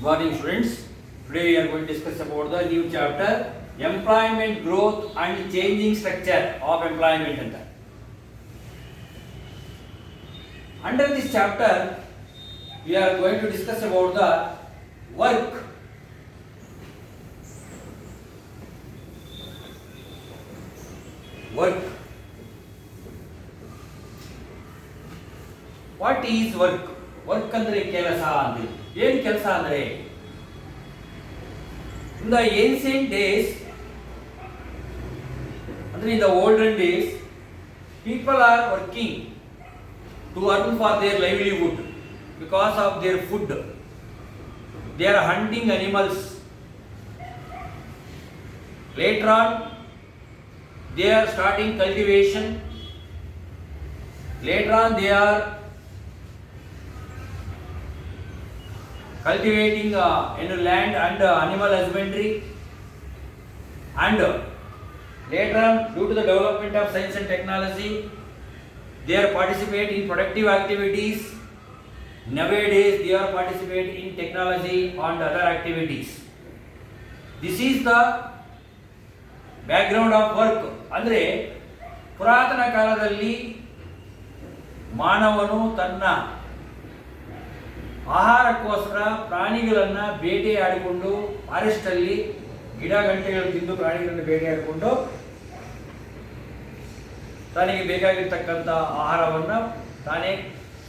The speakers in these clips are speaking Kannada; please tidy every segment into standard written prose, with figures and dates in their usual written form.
Morning students. Today we are going to discuss about the new chapter employment growth and changing structure of employment anta. Under this chapter we are going to discuss about the work. What is work? Work ಅಂದ್ರೆ ಕೆಲಸ ಅಂದ್ರೆ ಏನು ಕೆಲಸ ಅಂದ್ರೆ in the ancient days ಅಂದ್ರೆ in the olden days people are working to earn for their livelihood because of their food. They are hunting animals. Later on they are starting cultivation. Later on they are cultivating land and animal husbandry, and later on due to the development of science and technology they are participate in productive activities. Nowadays they are participate in technology and other activities. This is the background of work. ಅಂದ್ರೆ ಪುರಾತನ ಕಾಲದಲ್ಲಿ ಮಾನವನು ತನ್ನ ಆಹಾರಕ್ಕೋಸ್ಕರ ಪ್ರಾಣಿಗಳನ್ನ ಬೇಟೆಯಾಡಿಕೊಂಡು ಫಾರೆಸ್ಟ್ ಅಲ್ಲಿ ಗಿಡ ಗಂಟೆಗಳು ತಿಂದು ಪ್ರಾಣಿಗಳನ್ನು ಬೇಟೆಯಾಡಿಕೊಂಡು ತನಗೆ ಬೇಕಾಗಿರ್ತಕ್ಕಂಥ ಆಹಾರವನ್ನು ತಾನೇ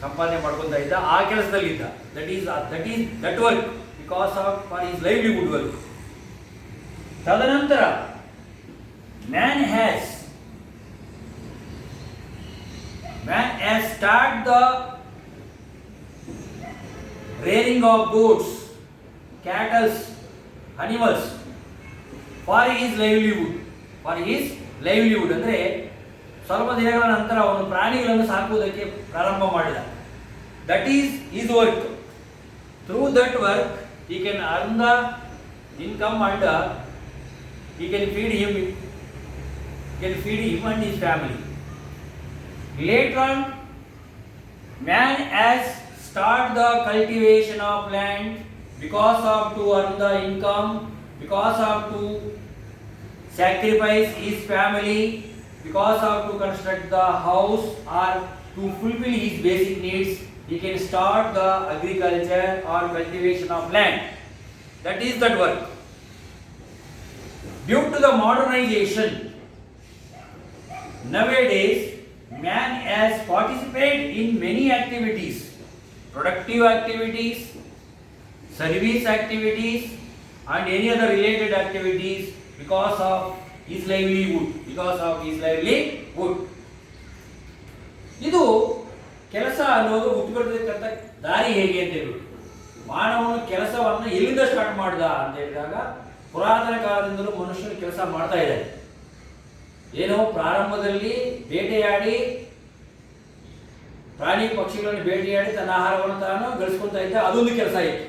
ಸಂಪಾದನೆ ಮಾಡ್ಕೊತಾ ಇದ್ದ. ಆ ಕೆಲಸದಲ್ಲಿದ್ದ. That work because of for his livelihood work. ತದನಂತರ man has start the rearing of goats, cattle, animals for his livelihood. ಅಂದ್ರೆ ಸ್ವಲ್ಪ ದಿನಗಳ ನಂತರ ಅವನು ಪ್ರಾಣಿಗಳನ್ನು ಸಾಕುವುದಕ್ಕೆ ಪ್ರಾರಂಭ ಮಾಡಿದ. That is his work. Through that work he can earn the income and he can feed him and his family. Later on man has start the cultivation of land because of to earn the income, because of to sacrifice his family, because of to construct the house or to fulfill his basic needs. He can start the agriculture or cultivation of land. That is that work. Due to the modernization, nowadays man has participated in many activities. Productive activities, service activities and any other related activities because of his livelihood. ಇದು ಕೆಲಸ ಅನ್ನೋದು ಹುಟ್ಟುಕೊಳ್ತಕ್ಕಂಥ ದಾರಿ ಹೇಗೆ ಅಂತ ಹೇಳಿ ಮಾನವನು ಕೆಲಸವನ್ನು ಎಲ್ಲಿಂದ ಸ್ಟಾರ್ಟ್ ಮಾಡ್ದ ಅಂತ ಹೇಳಿದಾಗ ಪುರಾತನ ಕಾಲದಿಂದಲೂ ಮನುಷ್ಯನು ಕೆಲಸ ಮಾಡ್ತಾ ಇದ್ದಾನೆ. ಏನೋ ಪ್ರಾರಂಭದಲ್ಲಿ ಬೇಟೆಯಾಡಿ ಪ್ರಾಣಿ ಪಕ್ಷಿಗಳನ್ನು ಬೇಟೆಯಾಡಿ ತನ್ನ ಆಹಾರವನ್ನು ತಾನು ಗಳಿಸ್ಕೊಳ್ತಾ ಇದ್ದ. ಅದೊಂದು ಕೆಲಸ ಇತ್ತು.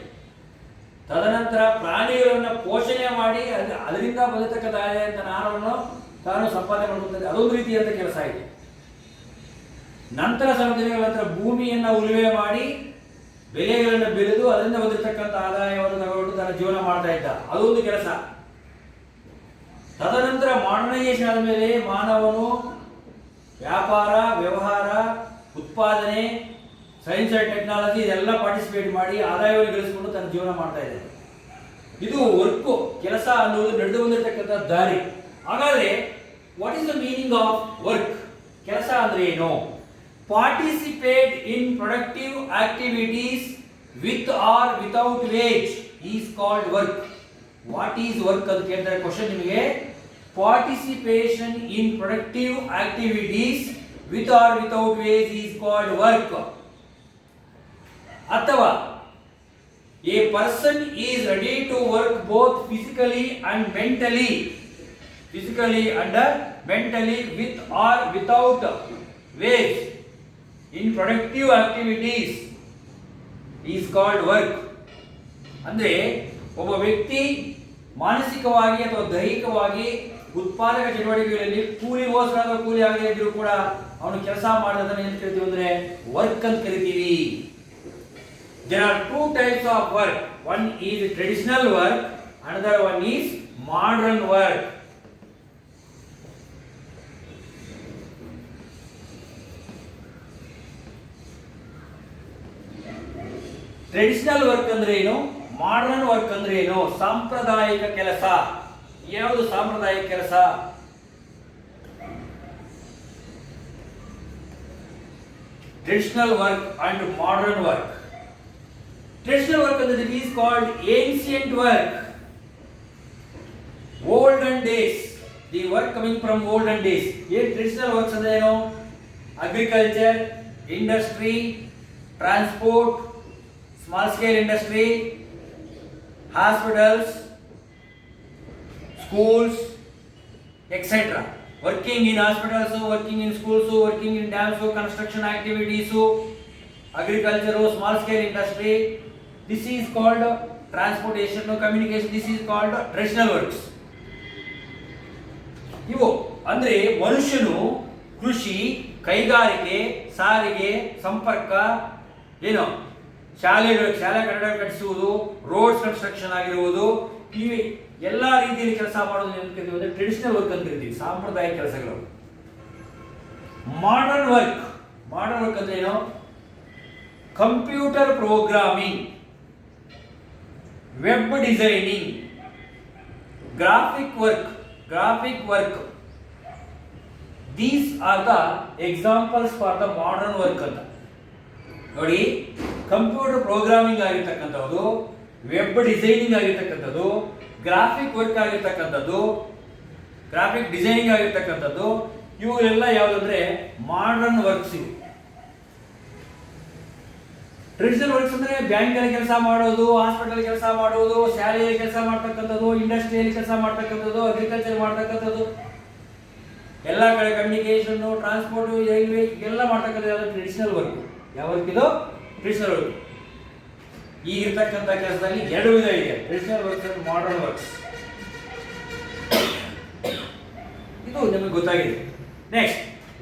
ತದನಂತರ ಪ್ರಾಣಿಗಳನ್ನು ಪೋಷಣೆ ಮಾಡಿ ಅದರಿಂದ ಬಂದಿರತಕ್ಕಂಥ ತನ್ನ ಆಹಾರವನ್ನು ತಾನು ಸಂಪಾದನೆ ಮಾಡ್ಕೊಳ್ತಾ ಇದ್ದ. ಅದೊಂದು ರೀತಿಯಾದ ಕೆಲಸ ಇತ್ತು. ನಂತರ ಸ್ವಲ್ಪ ದಿನಗಳ ನಂತರ ಭೂಮಿಯನ್ನು ಉಳುಮೆ ಮಾಡಿ ಬೆಳೆಗಳನ್ನು ಬೆಳೆದು ಅದರಿಂದ ಬಂದಿರತಕ್ಕಂಥ ಆದಾಯವನ್ನು ತಗೊಂಡು ತನ್ನ ಜೀವನ ಮಾಡ್ತಾ ಇದ್ದ. ಅದೊಂದು ಕೆಲಸ. ತದನಂತರ ಮಾಡರ್ನೈಸೇಷನ್ ಆದಮೇಲೆ ಮಾನವನು ವ್ಯಾಪಾರ, ವ್ಯವಹಾರ, ಉತ್ಪಾದನೆ, ಸೈನ್ಸ್ ಅಂಡ್ ಟೆಕ್ನಾಲಜಿ ಇದೆಲ್ಲ ಪಾರ್ಟಿಸಿಪೇಟ್ ಮಾಡಿ ಆದಾಯವನ್ನು ಗಳಿಸಿಕೊಂಡು ತನ್ನ ಜೀವನ ಮಾಡ್ತಾ ಇದ್ದಾರೆ. ಇದು ವರ್ಕ್, ಕೆಲಸ ಅನ್ನೋದು ನಡೆದು ಬಂದಿರತಕ್ಕಂಥ ದಾರಿ. ಹಾಗಾದ್ರೆ what is the meaning of work? ಕೆಲಸ ಅಂದ್ರೆ ಏನು? Participate in productive activities with or without wage is called work. What is work ಅಂತ ಕೇಳ್ತಾರೆ ಕ್ವಶನ್ ನಿಮಗೆ. Participation in productive activities with or without wage is called work. ಅಥವಾ a person is ready to work both physically and mentally with or without wage in productive activities is called work. ಅಂದ್ರೆ ಒಬ್ಬ ವ್ಯಕ್ತಿ ಮಾನಸಿಕವಾಗಿ ಅಥವಾ ದೈಹಿಕವಾಗಿ ಉತ್ಪಾದಕ ಚಟುವಟಿಕೆಗಳಲ್ಲಿ ಕೂಲಿಗೋಸ್ಕರ ಕೂಲಿ ಆಗದೇ ಇದ್ರೂ ಕೂಡ ಅವನು ಕೆಲಸ ಮಾಡೋದನ್ನ ಏನು ಕರಿತೀವಿ ಅಂದ್ರೆ ವರ್ಕ್ ಅಂತ ಕರಿತೀವಿ. There are two types of work. One is traditional work, another one is modern work. Traditional work ಅಂದ್ರೆ ಏನು, ಮಾಡರ್ನ್ ವರ್ಕ್ ಅಂದ್ರೆ ಏನು? ಸಾಂಪ್ರದಾಯಿಕ ಕೆಲಸ. ಯಾವುದು ಸಾಂಪ್ರದಾಯಿಕ ಕೆಲಸ? Traditional work and modern work. Traditional work ಅಂದ್ರೆ it is called ancient work. Olden days, the work coming from olden days. ಏನ್ ಟ್ರೆಡಿಷನಲ್ ವರ್ಕ್ಸ್ ಅಂದ್ರೆ ಏನು? Agriculture, industry, transport, small scale industry, hospitals, schools, etc. Working in hospitals, working in schools, working in dams, construction activities, agriculture, small scale industry. This is called transportation, communication. This is called traditional works. ಇವು ಅಂದ್ರೆ ಮನುಷ್ಯನು ಕೃಷಿ, ಕೈಗಾರಿಕೆ, ಸಾರಿಗೆ, ಸಂಪರ್ಕ, ಏನು ಶಾಲೆ ಕಟ್ಟಡ ಕಟ್ಟಿಸುವುದು, ರೋಡ್ಸ್ ಕನ್ಸ್ಟ್ರಕ್ಷನ್ ಆಗಿರುವುದು, ಈ ಎಲ್ಲಾ ರೀತಿಯಲ್ಲಿ ಕೆಲಸ ಮಾಡೋದು ಅಂದ್ರೆ ಟ್ರೆಡಿಷನಲ್ ವರ್ಕ್ ಅಂತ ಕರಿತೀವಿ, ಸಾಂಪ್ರದಾಯಿಕ ಕೆಲಸಗಳು. ಮಾಡರ್ನ್ ವರ್ಕ್ ಅಂದ್ರೆ ಏನು? Computer programming, web designing, graphic work. These are the examples for the modern work ಅಂತ ನೋಡಿ. ಕಂಪ್ಯೂಟರ್ ಪ್ರೋಗ್ರಾಮಿಂಗ್ ಆಗಿರ್ತಕ್ಕಂಥದ್ದು, ವೆಬ್ ಡಿಸೈನಿಂಗ್ ಆಗಿರ್ತಕ್ಕಂಥದ್ದು, ಗ್ರಾಫಿಕ್ ವರ್ಕ್ ಆಗಿರ್ತಕ್ಕಂಥದ್ದು, ಗ್ರಾಫಿಕ್ ಡಿಸೈನಿಂಗ್ ಆಗಿರ್ತಕ್ಕಂಥದ್ದು, ಇವುಗಳೆಲ್ಲ ಯಾವುದಂದ್ರೆ ಮಾಡರ್ನ್ ವರ್ಕ್ಸ್. ಇವು ಟ್ರೆಡಿಷನಲ್ ವರ್ಕ್ಸ್ ಅಂದ್ರೆ ಬ್ಯಾಂಕಲ್ಲಿ ಕೆಲಸ ಮಾಡೋದು, ಹಾಸ್ಪಿಟಲ್ ಕೆಲಸ ಮಾಡೋದು, ಶಾಲೆಯಲ್ಲಿ ಕೆಲಸ ಮಾಡ್ತಕ್ಕಂಥದ್ದು, ಇಂಡಸ್ಟ್ರಿಯಲ್ಲಿ ಕೆಲಸ ಮಾಡ್ತಕ್ಕಂಥದ್ದು, ಅಗ್ರಿಕಲ್ಚರ್ ಮಾಡ್ತಕ್ಕಂಥದ್ದು, ಎಲ್ಲ ಕಡೆ ಕಮ್ಯುನಿಕೇಶನ್, ಟ್ರಾನ್ಸ್ಪೋರ್ಟ್, ರೈಲ್ವೆ ಎಲ್ಲ ಮಾಡ್ತಕ್ಕಂಥದ್ದು ಯಾವುದು? Traditional work. ಯಾವ ವರ್ಕ್ ಇದು? Traditional work. ಈಗಿರ್ತಕ್ಕಂಥ ಕೆಲಸದಲ್ಲಿ ಎರಡು ವಿಧ ಇದೆ, traditional works and modern works. ಇದು ನಮಗೆ ಗೊತ್ತಾಗಿದೆ. Next,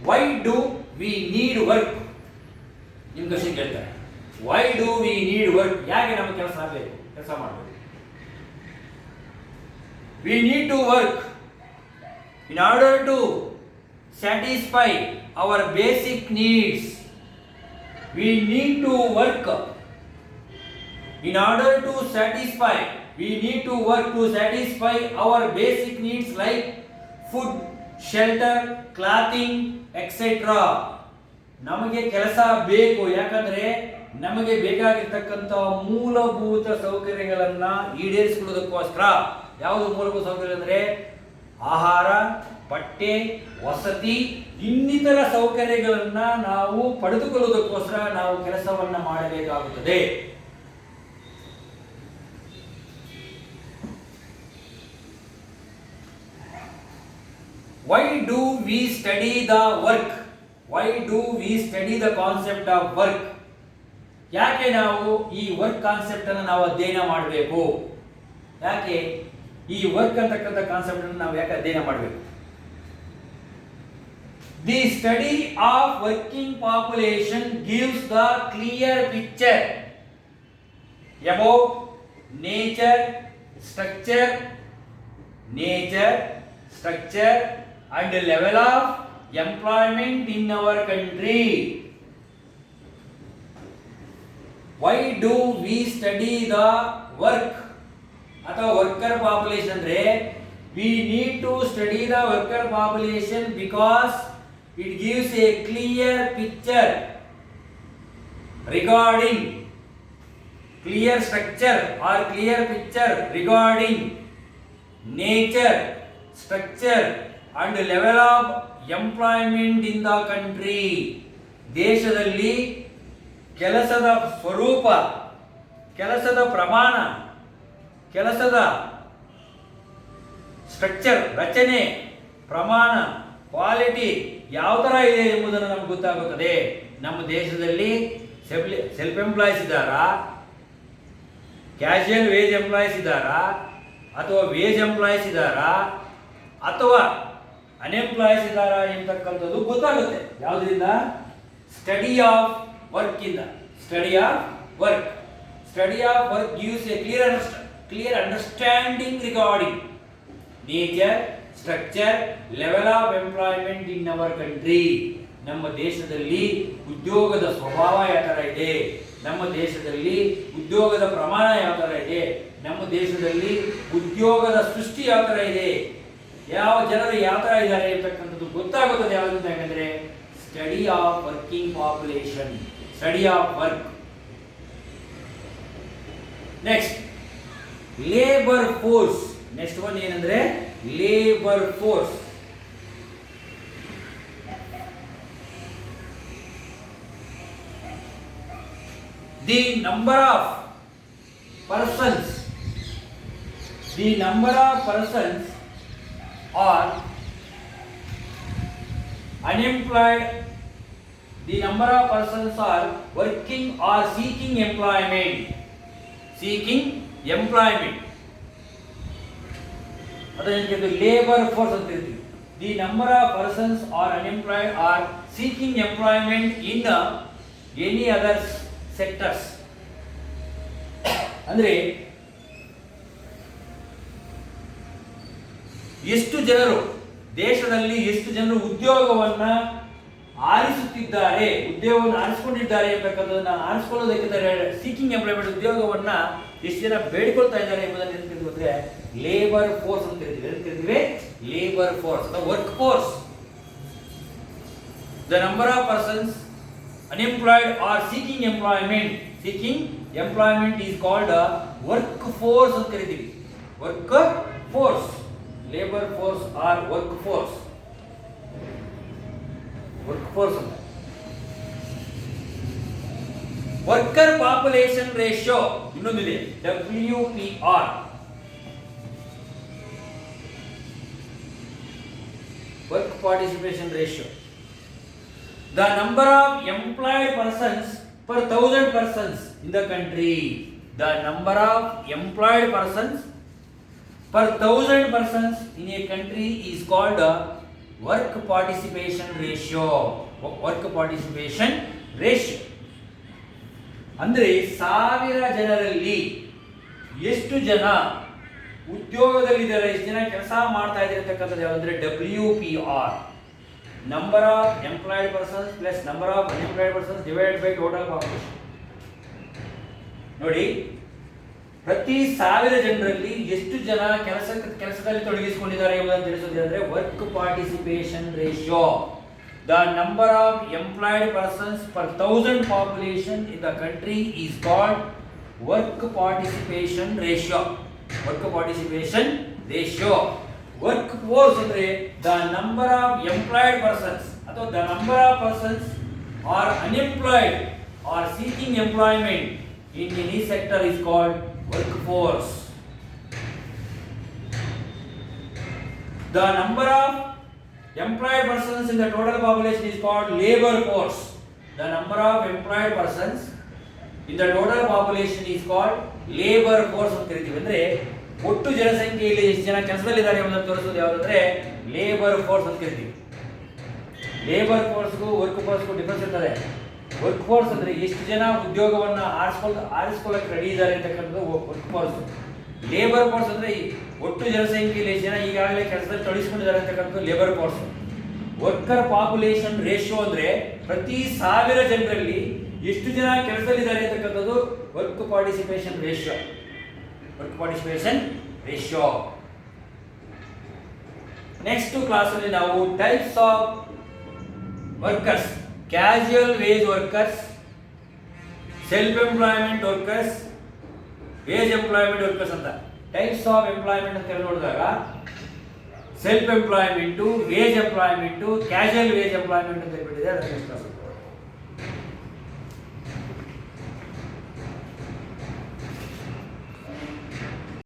why do we need work? ನಿಮ್ ಕ್ವಶನ್ ಕೇಳ್ತಾರೆ, why do we need work? ಯಾಕೆ ನಮಗೆ ಕೆಲಸ ಆಗಬೇಕು, ಕೆಲಸ ಮಾಡಬೇಕು? We need to work in order to satisfy our basic needs. We need to work in order to satisfy. We need to work to satisfy our basic needs like food, shelter, clothing, etc. ನಮಗೆ ಕೆಲಸ ಬೇಕು, ಯಾಕಂದ್ರೆ ನಮಗೆ ಬೇಕಾಗಿರ್ತಕ್ಕಂಥ ಮೂಲಭೂತ ಸೌಕರ್ಯಗಳನ್ನ ಈಡೇರಿಸಿಕೊಳ್ಳೋದಕ್ಕೋಸ್ಕರ. ಯಾವುದು ಮೂಲಭೂತ ಸೌಕರ್ಯ ಅಂದ್ರೆ ಆಹಾರ, ಬಟ್ಟೆ, ವಸತಿ, ಇನ್ನಿತರ ಸೌಕರ್ಯಗಳನ್ನ ನಾವು ಪಡೆದುಕೊಳ್ಳುವುದಕ್ಕೋಸ್ಕರ ನಾವು ಕೆಲಸವನ್ನ ಮಾಡಬೇಕಾಗುತ್ತದೆ. Why do we study the work? Why do we study the concept of work? ಯಾಕೆ ನಾವು ಈ ವರ್ಕ್ ಕಾನ್ಸೆಪ್ಟ್ ಅನ್ನು ನಾವು ಅಧ್ಯಯನ ಮಾಡಬೇಕು? ಯಾಕೆ ಈ ವರ್ಕ್ ಅಂತಕ್ಕಂಥ ಕಾನ್ಸೆಪ್ಟ್ ಅನ್ನು ನಾವು ಯಾಕೆ ಅಧ್ಯಯನ ಮಾಡಬೇಕು? The study of working population gives the clear picture about nature, structure and level of employment in our country. Why do we study the work ಅಥವಾ ವರ್ಕರ್ ಪಾಪ್ಯುಲೇಷನ್? ಅಂದ್ರೆ we need to study the worker population because it gives a clear picture regarding clear structure or clear picture regarding nature, structure and level of employment in the country. ದೇಶದಲ್ಲಿ ಕೆಲಸದ ಸ್ವರೂಪ, ಕೆಲಸದ ಪ್ರಮಾಣ, ಕೆಲಸದ ಸ್ಟ್ರಕ್ಚರ್, ರಚನೆ, ಪ್ರಮಾಣ, ಕ್ವಾಲಿಟಿ ಯಾವ ತರ ಇದೆ ಎಂಬುದನ್ನು ನಮ್ಗೆ ಗೊತ್ತಾಗುತ್ತದೆ. ನಮ್ಮ ದೇಶದಲ್ಲಿ ಸೆಲ್ಫ್ ಎಂಪ್ಲಾಯ್ಸ್ ಇದ್ದಾರಾ, ಕ್ಯಾಶುಯಲ್ ವೇಜ್ ಎಂಪ್ಲಾಯ್ಸ್ ಇದ್ದಾರಾ, ಅಥವಾ ವೇಜ್ ಎಂಪ್ಲಾಯ್ಸ್ ಇದ್ದಾರಾ, ಅಥವಾ ಅನ್ಎಂಪ್ಲಾಯ್ಸ್ ಇದ್ದಾರಾ ಎಂತಕ್ಕಂಥದ್ದು ಗೊತ್ತಾಗುತ್ತೆ. ಯಾವುದರಿಂದ? ಸ್ಟಡಿ ಆಫ್ ವರ್ಕ್ ಇಂದ. Study of work. Study of work gives a clear understanding regarding nature, structure, level of employment in our country. ನಮ್ಮ ದೇಶದಲ್ಲಿ ಉದ್ಯೋಗದ ಸ್ವಭಾವ ಯಾವ ಥರ ಇದೆ, ನಮ್ಮ ದೇಶದಲ್ಲಿ ಉದ್ಯೋಗದ ಪ್ರಮಾಣ ಯಾವ ಥರ ಇದೆ, ನಮ್ಮ ದೇಶದಲ್ಲಿ ಉದ್ಯೋಗದ ಸೃಷ್ಟಿ ಯಾವ ಥರ ಇದೆ, ಯಾವ ಜನರು ಯಾವ ಥರ ಇದ್ದಾರೆ ಅಂತಕ್ಕಂಥದ್ದು ಗೊತ್ತಾಗುತ್ತದೆ. ಯಾವುದರಿಂದ? ಯಾಕಂದರೆ study of working population, study of work. Next labour force. Next one ಏನಂದ್ರೆ labour force. The number of persons are unemployed, the number of persons are working or seeking employment. ಅದಕ್ಕೆ ಲೇಬರ್ ಫೋರ್ಸ್ ಅಂತ ಹೇಳ್ತೀವಿ. The number of persons are unemployed or seeking employment in any other sectors. ಅಂದ್ರೆ ಎಷ್ಟು ಜನರು ದೇಶದಲ್ಲಿ ಉದ್ಯೋಗವನ್ನ ಆರಿಸುತ್ತಿದ್ದಾರೆ, ಉದ್ಯೋಗವನ್ನು ಆರಿಸಿಕೊಂಡಿದ್ದಾರೆ ಅಂತಕ್ಕಂಥದ್ದನ್ನ ಆರಿಸಿಕೊಳ್ಳೋದಕ್ಕೆ ಸೀಕಿಂಗ್ ಎಂಪ್ಲಾಯ್ಮೆಂಟ್ ಉದ್ಯೋಗವನ್ನ ಎಷ್ಟು ಜನ ಬೇಡಿಕೊಳ್ತಾ ಇದ್ದಾರೆ ಎಂಬುದನ್ನು ಏನು ಅಂದ್ರೆ ಲೇಬರ್ ಫೋರ್ಸ್ ಅಂತ ಕರಿತೀವಿ. ಲೇಬರ್ ಫೋರ್ಸ್ ಅಥವಾ work force. The number of persons unemployed or seeking employment is called a work force ಅಂತ ಕರೀತೀವಿ. Work force, labour force or work force ಅಂತ. ವರ್ಕರ್ ಪಾಪ್ಯುಲೇಷನ್ ರೇಷಿಯೋ ಇನ್ನೊಂದಿದೆ, WPR. Work participation ratio. The number of employed persons per 1000 persons in the country. The number of employed persons per 1000 persons in a country is called a work participation ratio. Work participation ratio. ಅಂದ್ರೆ 1000 ಜನರಲ್ಲಿ ಎಷ್ಟು ಜನ ಉದ್ಯೋಗದಲ್ಲಿದ್ದಾರೆ, ಎಷ್ಟು ಜನ ಕೆಲಸ ಮಾಡ್ತಾ ಇದ್ದಾರೆ ಅಂತಕ್ಕಂಥದ್ದು ಯಾವುದಂದ್ರೆ WPR. Number of employed persons plus number of unemployed persons divided by total population. ನೋಡಿ, ಪ್ರತಿ 1000 ಜನರಲ್ಲಿ ಎಷ್ಟು ಜನ ಕೆಲಸದಲ್ಲಿ ತೊಡಗಿಸಿಕೊಂಡಿದ್ದಾರೆ ಎಂಬುದನ್ನು ತಿಳಿಸುವುದಾದರೆ work participation ratio. The number of employed persons per 1000 population in the country is called work participation ratio. Work participation ratio. Work force ಅಂದ್ರೆ the number of employed persons ಅಥವಾ the number of persons are unemployed or seeking employment in any sector is called work force. The number of employed persons in the total population is called labour force. The number of employed persons in the total population is called labour force ಅಂತ ಕರಿತೀವಿ. ಅಂದ್ರೆ ಒಟ್ಟು ಜನಸಂಖ್ಯೆಯಲ್ಲಿ ಎಷ್ಟು ಜನ ಕೆಲಸದಲ್ಲಿದ್ದಾರೆ ಎಂಬುದನ್ನು ತೋರಿಸೋದು ಯಾವುದಂದ್ರೆ ಲೇಬರ್ ಫೋರ್ಸ್ ಅಂತ ಕರಿತೀವಿ. ಲೇಬರ್ ಫೋರ್ಸ್ಗೂ ವರ್ಕ್ ಫೋರ್ಸ್ಗೂ ಡಿಫರೆನ್ಸ್ ಇರ್ತದೆ. ವರ್ಕ್ ಫೋರ್ಸ್ ಅಂದ್ರೆ ಎಷ್ಟು ಜನ ಉದ್ಯೋಗವನ್ನ ಆರಿಸ್ಕೊಳ್ಳಕ್ಕೆ ರೆಡಿ ಇದ್ದಾರೆ ಅಂತಕ್ಕಂಥದ್ದು ವರ್ಕ್ ಫೋರ್ಸ್. ಲೇಬರ್ ಫೋರ್ಸ್ ಅಂದ್ರೆ ಒಟ್ಟು ಜನಸಂಖ್ಯೆಯಲ್ಲಿ ಎಷ್ಟು ಜನ ಈಗಾಗಲೇ ಕೆಲಸದಲ್ಲಿ ತೊಡಗಿಸಿಕೊಂಡಿದ್ದಾರೆ ಅಂತಕ್ಕಂಥದ್ದು labour force. Worker population ratio ಅಂದ್ರೆ ಪ್ರತಿ 1000 ಜನರಲ್ಲಿ ಎಷ್ಟು ಜನ ಕೆಲಸದಲ್ಲಿದ್ದಾರೆ ಅಂತಕ್ಕಂಥದ್ದು work participation ratio. Work participation ratio. Next class ಅಲ್ಲಿ ನಾವು types of workers, casual wage workers, self employment workers, wage employment workers ಅಂತ ಟೈಪ್ಸ್ ಆಫ್ ಎಂಪ್ಲಾಯ್ಮೆಂಟ್ ಅಂತ ನೋಡಿದಾಗ self employment, wage employment, casual wage employment ಅಂತ ಹೇಳ್ಬಿಟ್ಟಿದೆ. ಅದಕ್ಕೆ